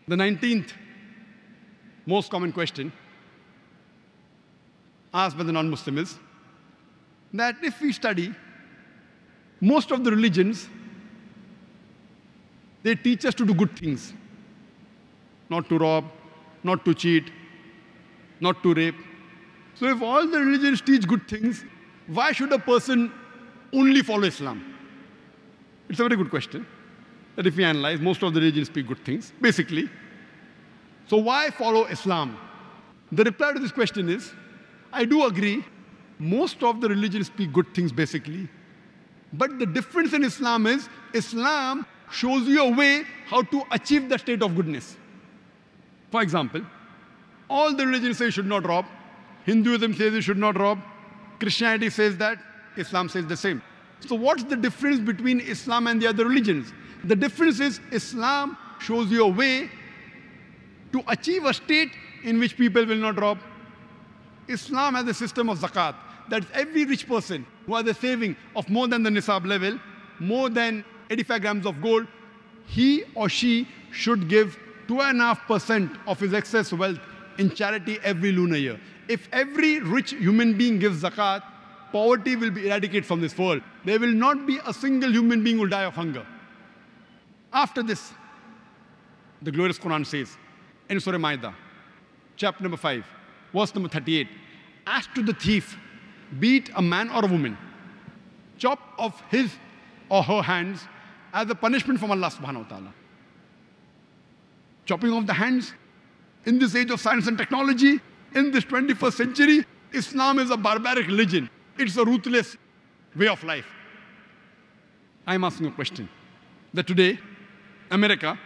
The 19th most common question asked by the non-Muslim is that if we study most of the religions, they teach us to do good things, not to rob, not to cheat, not to rape. So if all the religions teach good things, why should a person only follow Islam? It's a very good question. That if we analyze, most of the religions speak good things, basically. So why follow Islam? The reply to this question is, I do agree, most of the religions speak good things, basically. But the difference in Islam is, Islam shows you a way how to achieve the state of goodness. For example, all the religions say you should not rob. Hinduism says you should not rob. Christianity says that. Islam says the same. So what's the difference between Islam and the other religions? The difference is Islam shows you a way to achieve a state in which people will not rob. Islam has a system of zakat. That every rich person who has a saving of more than the nisab level, more than 85 grams of gold, he or she should give 2.5% of his excess wealth in charity every lunar year. If every rich human being gives zakat, poverty will be eradicated from this world. There will not be a single human being who will die of hunger. After this, the glorious Quran says in Surah Ma'idah, chapter number 5, verse number 38, as to the thief, be it a man or a woman, chop off his or her hands as a punishment from Allah subhanahu wa ta'ala. Chopping off the hands in this age of science and technology, in this 21st century, Islam is a barbaric religion. It's a ruthless way of life. I'm asking a question. That today, America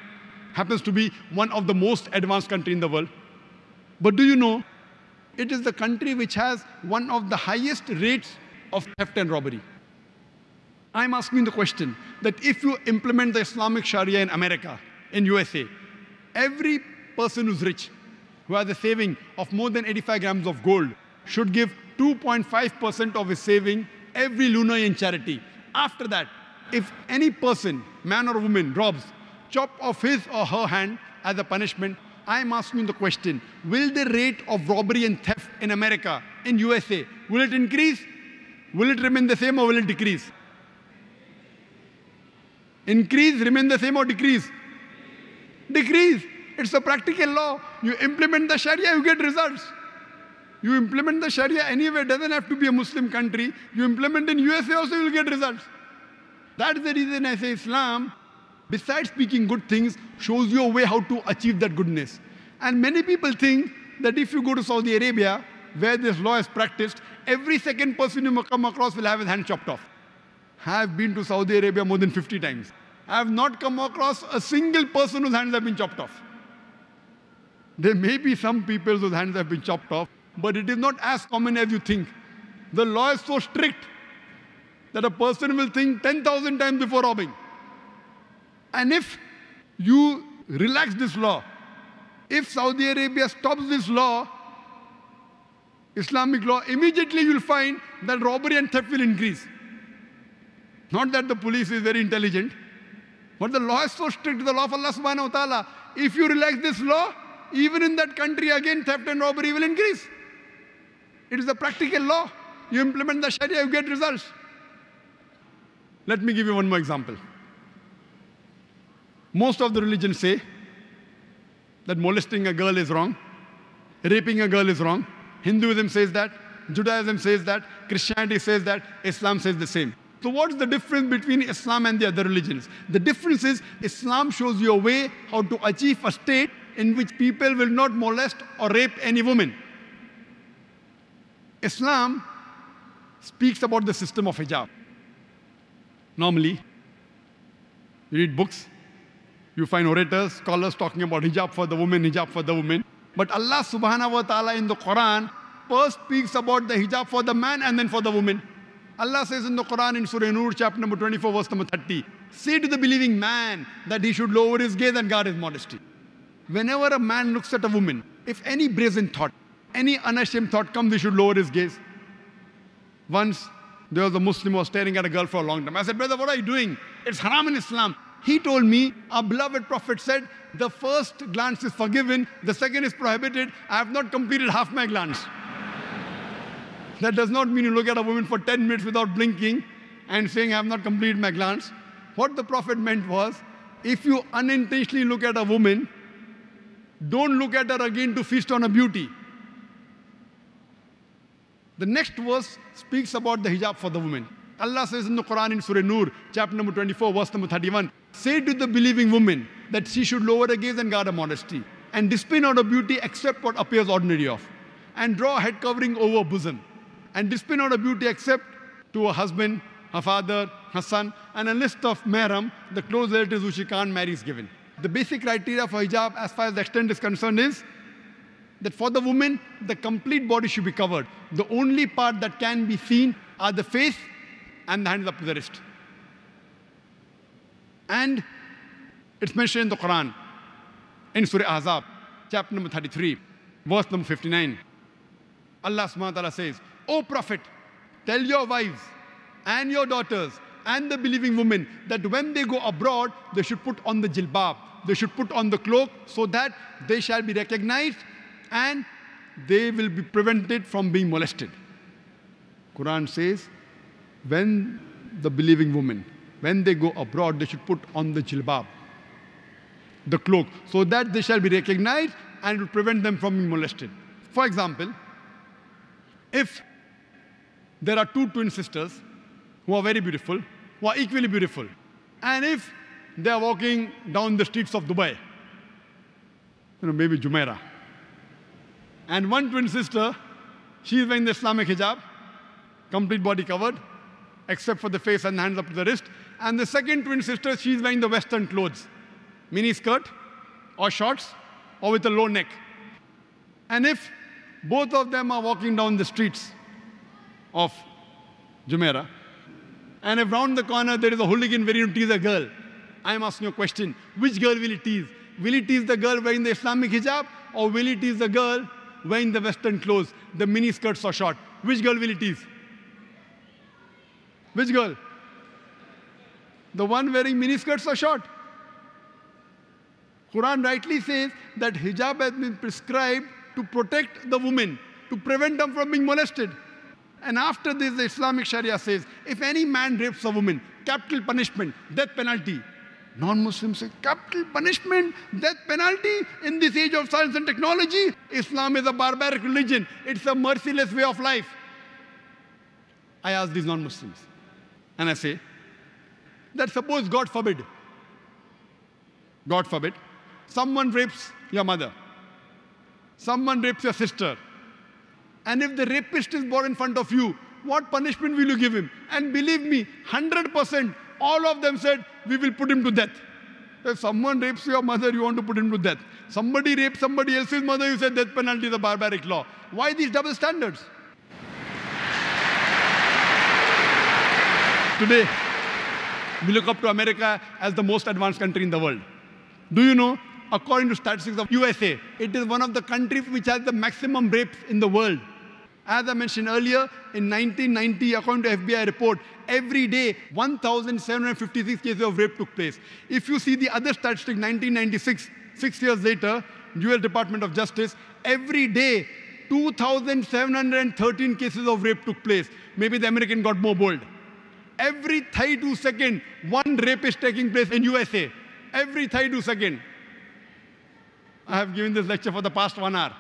happens to be one of the most advanced countries in the world. But do you know, it is the country which has one of the highest rates of theft and robbery. I'm asking the question that if you implement the Islamic Sharia in America, in USA, every person who's rich, who has a saving of more than 85 grams of gold, should give 2.5% of his saving every lunar in charity. After that, if any person, man or woman, robs, chop off his or her hand as a punishment, I'm asking the question, will the rate of robbery and theft in America, in USA, will it increase? Will it remain the same or will it decrease? Increase, remain the same or decrease? Decrease. It's a practical law. You implement the Sharia, you get results. You implement the Sharia anywhere, it doesn't have to be a Muslim country. You implement in USA also, you will get results. That is the reason I say Islam, besides speaking good things, shows you a way how to achieve that goodness. And many people think that if you go to Saudi Arabia, where this law is practiced, every second person you come across will have his hand chopped off. I have been to Saudi Arabia more than 50 times. I have not come across a single person whose hands have been chopped off. There may be some people whose hands have been chopped off, but it is not as common as you think. The law is so strict that a person will think 10,000 times before robbing. And if you relax this law, if Saudi Arabia stops this law, Islamic law, immediately you'll find that robbery and theft will increase. Not that the police is very intelligent, but the law is so strict, the law of Allah subhanahu wa ta'ala. If you relax this law, even in that country again, theft and robbery will increase. It is a practical law. You implement the Sharia, you get results. Let me give you one more example. Most of the religions say that molesting a girl is wrong, raping a girl is wrong. Hinduism says that, Judaism says that, Christianity says that, Islam says the same. So what's the difference between Islam and the other religions? The difference is Islam shows you a way how to achieve a state in which people will not molest or rape any woman. Islam speaks about the system of hijab. Normally, you read books, you find orators, scholars talking about hijab for the woman, hijab for the woman. But Allah subhanahu wa ta'ala in the Quran first speaks about the hijab for the man and then for the woman. Allah says in the Quran in Surah Nur, chapter number 24, verse number 30, say to the believing man that he should lower his gaze and guard his modesty. Whenever a man looks at a woman, if any brazen thought, any unashamed thought comes, he should lower his gaze. Once, there was a Muslim who was staring at a girl for a long time. I said, brother, what are you doing? It's haram in Islam. He told me, our beloved Prophet said, the first glance is forgiven, the second is prohibited. I have not completed half my glance. That does not mean you look at a woman for 10 minutes without blinking and saying, I have not completed my glance. What the Prophet meant was, if you unintentionally look at a woman, don't look at her again to feast on her beauty. The next verse speaks about the hijab for the woman. Allah says in the Quran in Surah Nur, chapter number 24, verse number 31, say to the believing woman that she should lower her gaze and guard her modesty, and display not her beauty except what appears ordinary of, and draw a head covering over her bosom, and display not her beauty except to her husband, her father, her son, and a list of mahram, the close relatives who she can't marry is given. The basic criteria for hijab as far as the extent is concerned is that for the woman, the complete body should be covered. The only part that can be seen are the face and the hands up to the wrist. And it's mentioned in the Quran, in Surah Ahzab, chapter number 33, verse number 59. Allah subhanahu wa ta'ala says, O Prophet, tell your wives and your daughters and the believing women that when they go abroad, they should put on the jilbab, they should put on the cloak so that they shall be recognized and they will be prevented from being molested. Quran says, when the believing women, when they go abroad, they should put on the jilbab, the cloak, so that they shall be recognized and will prevent them from being molested. For example, if there are two twin sisters who are very beautiful, who are equally beautiful, and if they are walking down the streets of Dubai, maybe Jumeirah, and one twin sister, she is wearing the Islamic hijab, complete body covered, except for the face and hands up to the wrist, and the second twin sister, she is wearing the Western clothes, mini skirt or shorts or with a low neck. And if both of them are walking down the streets of Jumeirah, and if round the corner there is a hooligan waiting to tease a girl, I am asking you a question, which girl will he tease? Will he tease the girl wearing the Islamic hijab, or will he tease the girl wearing the Western clothes, the mini skirts or short? Which girl will he tease? Which girl? The one wearing mini skirts or short? Quran rightly says that hijab has been prescribed to protect the woman, to prevent them from being molested. And after this, the Islamic Sharia says, if any man rapes a woman, capital punishment, death penalty. Non-Muslims say, capital punishment, death penalty in this age of science and technology? Islam is a barbaric religion. It's a merciless way of life. I ask these non-Muslims, and I say, that suppose, God forbid, someone rapes your mother, someone rapes your sister, and if the rapist is brought in front of you, what punishment will you give him? And believe me, 100%, all of them said, we will put him to death. If someone rapes your mother, you want to put him to death. Somebody rapes somebody else's mother, you say death penalty is a barbaric law. Why these double standards? Today, we look up to America as the most advanced country in the world. Do you know, according to statistics of USA, it is one of the countries which has the maximum rapes in the world. As I mentioned earlier, in 1990, according to FBI report, every day 1,756 cases of rape took place. If you see the other statistic, 1996, 6 years later, US Department of Justice, every day 2,713 cases of rape took place. Maybe the American got more bold. Every 32 seconds, one rape is taking place in USA. Every 32 seconds. I have given this lecture for the past 1 hour.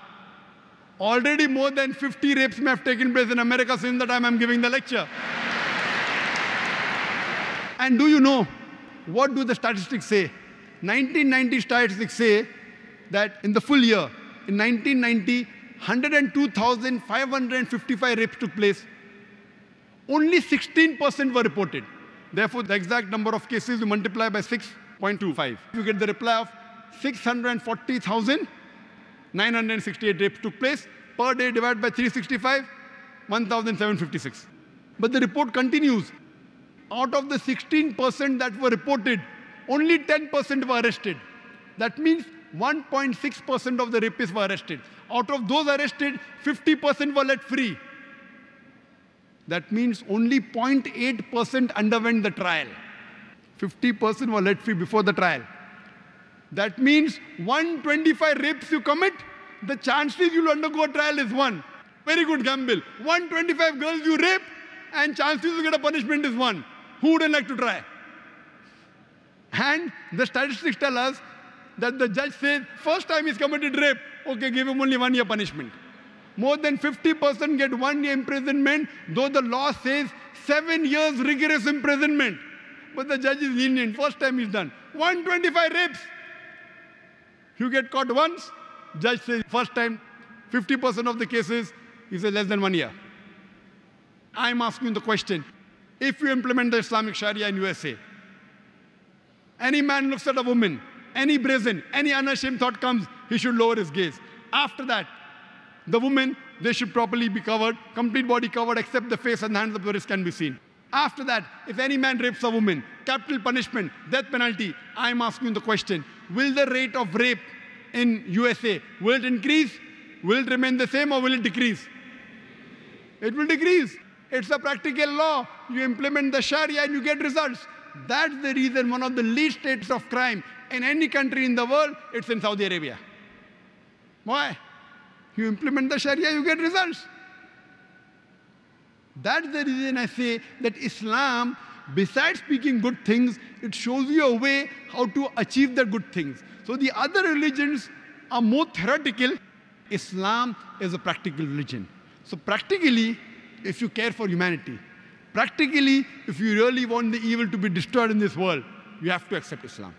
Already more than 50 rapes may have taken place in America since the time I'm giving the lecture. And do you know, what do the statistics say? 1990 statistics say that in the full year, in 1990, 102,555 rapes took place. Only 16% were reported. Therefore, the exact number of cases you multiply by 6.25. You get the reply of 640,968 rapes took place. Per day divided by 365, 1,756. But the report continues. Out of the 16% that were reported, only 10% were arrested. That means 1.6% of the rapists were arrested. Out of those arrested, 50% were let free. That means only 0.8% underwent the trial. 50% were let free before the trial. That means 125 rapes you commit, the chances you'll undergo a trial is 1. Very good gamble. 125 girls you rape, and chances you get a punishment is 1. Who wouldn't like to try? And the statistics tell us that the judge says, first time he's committed rape, okay, give him only 1 year punishment. More than 50% get 1 year imprisonment, though the law says 7 years rigorous imprisonment. But the judge is lenient. First time he's done. 125 rapes. You get caught once, judge says first time, 50% of the cases, he says less than 1 year. I'm asking the question, if you implement the Islamic Sharia in USA, any man looks at a woman, any brazen, any unashamed thought comes, he should lower his gaze. After that, the woman, they should properly be covered, complete body covered, except the face and the hands of the wrist can be seen. After that, if any man rapes a woman, capital punishment, death penalty. I'm asking the question, will the rate of rape in USA, will it increase? Will it remain the same or will it decrease? It will decrease. It's a practical law. You implement the Sharia and you get results. That's the reason one of the least rates of crime in any country in the world, it's in Saudi Arabia. Why? You implement the Sharia, you get results. That's the reason I say that Islam, besides speaking good things, it shows you a way how to achieve the good things. So the other religions are more theoretical. Islam is a practical religion. So practically, if you care for humanity, practically, if you really want the evil to be destroyed in this world, you have to accept Islam.